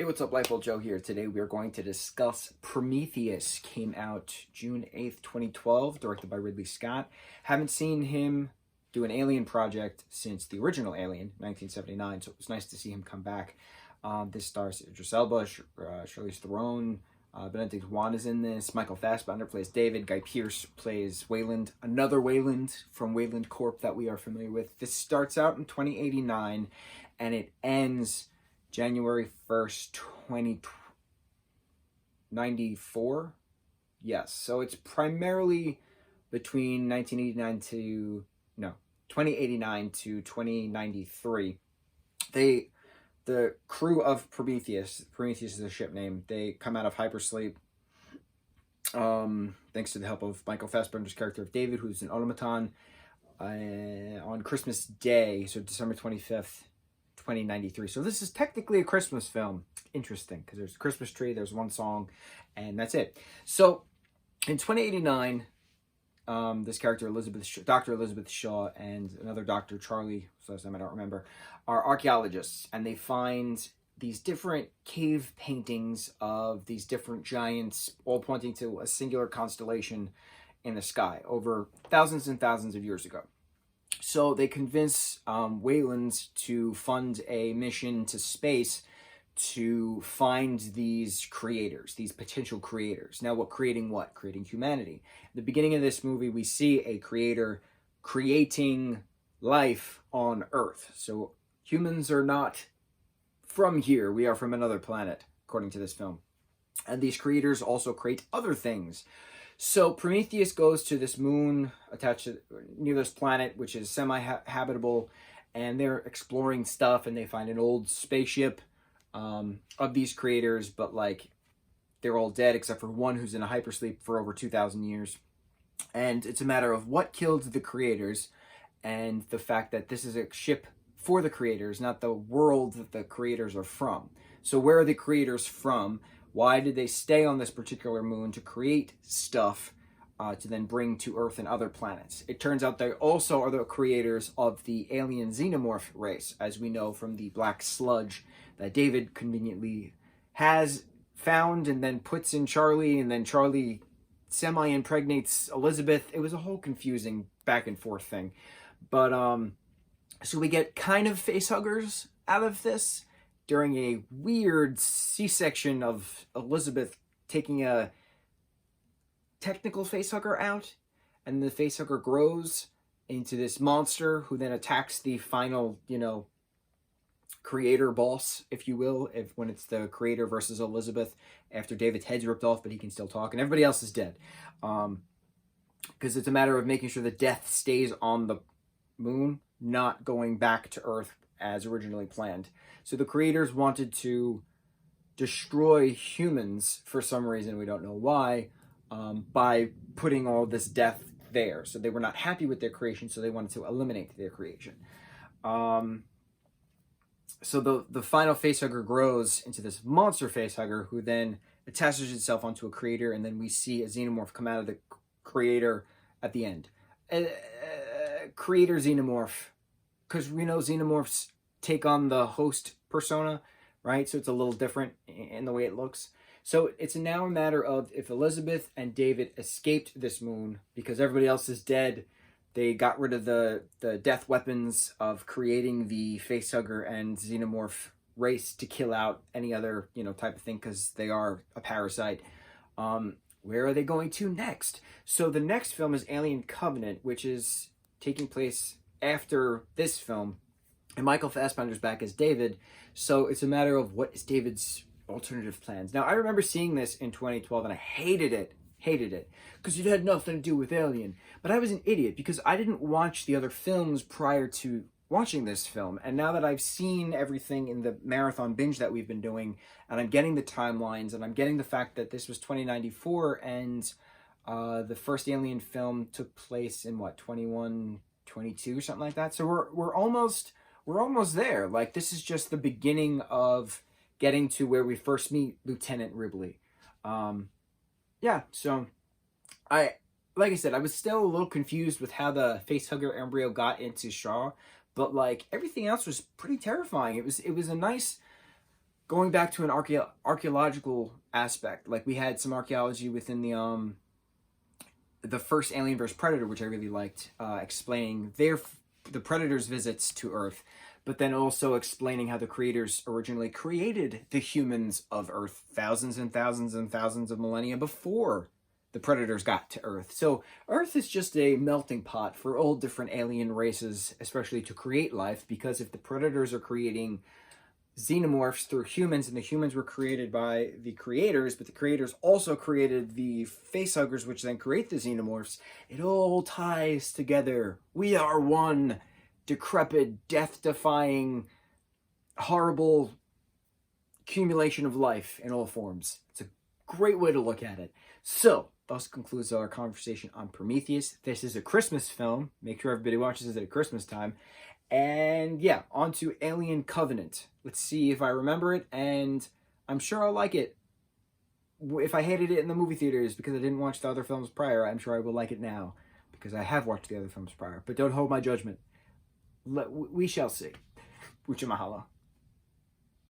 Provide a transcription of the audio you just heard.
Hey, what's up, lightboltjoe here. Today we are going to discuss Prometheus. Came out June 8th, 2012, directed by Ridley Scott. Haven't seen him do an Alien project since the original Alien, 1979, so it was nice to see him come back. This stars Idris Elba, Charlize Theron, Benedict Wong is in this, Michael Fassbender plays David, Guy Pearce plays Weyland, another Weyland from Weyland Corp that we are familiar with. This starts out in 2089, and it ends January 1st, 2094. Yes, so it's primarily between 2089 to 2093. The crew of Prometheus is the ship name, they come out of hypersleep, thanks to the help of Michael Fassbender's character of David, who's an automaton, on Christmas Day, so December 25th, 2093. So this is technically a Christmas film. Interesting, because there's a Christmas tree, there's one song, and that's it. So in 2089, this character, Dr. Elizabeth Shaw, and another Dr. Charlie, so last name I don't remember, are archaeologists, and they find these different cave paintings of these different giants, all pointing to a singular constellation in the sky over thousands and thousands of years ago. So they convince Weyland to fund a mission to space to find these creators, these potential creators. Now, creating what? Creating humanity. At the beginning of this movie, we see a creator creating life on Earth. So humans are not from here. We are from another planet, according to this film. And these creators also create other things. So Prometheus goes to this moon attached to near this planet, which is semi-habitable, and they're exploring stuff, and they find an old spaceship of these creators, but like they're all dead except for one who's in a hypersleep for over 2,000 years. And it's a matter of what killed the creators, and the fact that this is a ship for the creators, not the world that the creators are from. So where are the creators from? Why did they stay on this particular moon to create stuff to then bring to Earth and other planets? It turns out they also are the creators of the alien xenomorph race, as we know from the black sludge that David conveniently has found and then puts in Charlie, and then Charlie semi-impregnates Elizabeth. It was a whole confusing back and forth thing. But, so we get kind of facehuggers out of this, during a weird C-section of Elizabeth taking a technical facehugger out, and the facehugger grows into this monster who then attacks the final, creator boss, if you will, when it's the creator versus Elizabeth, after David's head's ripped off, but he can still talk, and everybody else is dead. Because it's a matter of making sure that death stays on the moon, not going back to Earth as originally planned. So the creators wanted to destroy humans for some reason, we don't know why, by putting all this death there. So they were not happy with their creation, so they wanted to eliminate their creation. So the final facehugger grows into this monster facehugger who then attaches itself onto a creator, and then we see a xenomorph come out of the creator at the end. Creator xenomorph, because we know xenomorphs take on the host persona, right? So it's a little different in the way it looks. So it's now a matter of if Elizabeth and David escaped this moon because everybody else is dead, they got rid of the death weapons of creating the facehugger and xenomorph race to kill out any other, type of thing, because they are a parasite. Where are they going to next? So the next film is Alien Covenant, which is taking place after this film, and Michael Fassbender's back as David, so it's a matter of what is David's alternative plans. Now, I remember seeing this in 2012, and I hated it, because it had nothing to do with Alien. But I was an idiot, because I didn't watch the other films prior to watching this film, and now that I've seen everything in the marathon binge that we've been doing, and I'm getting the timelines, and I'm getting the fact that this was 2094, and the first Alien film took place in, 2122 or something like that, so we're almost there. Like, this is just the beginning of getting to where we first meet Lieutenant Ripley. Yeah, so like I said, I was still a little confused with how the facehugger embryo got into Shaw, but like everything else was pretty terrifying. It was a nice going back to an archaeological aspect, like we had some archaeology within the first Alien vs. Predator, which I really liked, explaining the Predator's visits to Earth, but then also explaining how the creators originally created the humans of Earth thousands and thousands and thousands of millennia before the Predators got to Earth. So Earth is just a melting pot for all different alien races, especially to create life, because if the Predators are creating xenomorphs through humans, and the humans were created by the creators, but the creators also created the facehuggers, which then create the xenomorphs, it all ties together. We are one decrepit, death-defying, horrible accumulation of life in all forms. It's a great way to look at it. So, thus concludes our conversation on Prometheus. This is a Christmas film. Make sure everybody watches it at Christmas time. And yeah, on to Alien Covenant. Let's see if I remember it, and I'm sure I'll like it. If I hated it in the movie theaters because I didn't watch the other films prior, I'm sure I will like it now because I have watched the other films prior. But don't hold my judgment. We shall see. Mucho mahalo.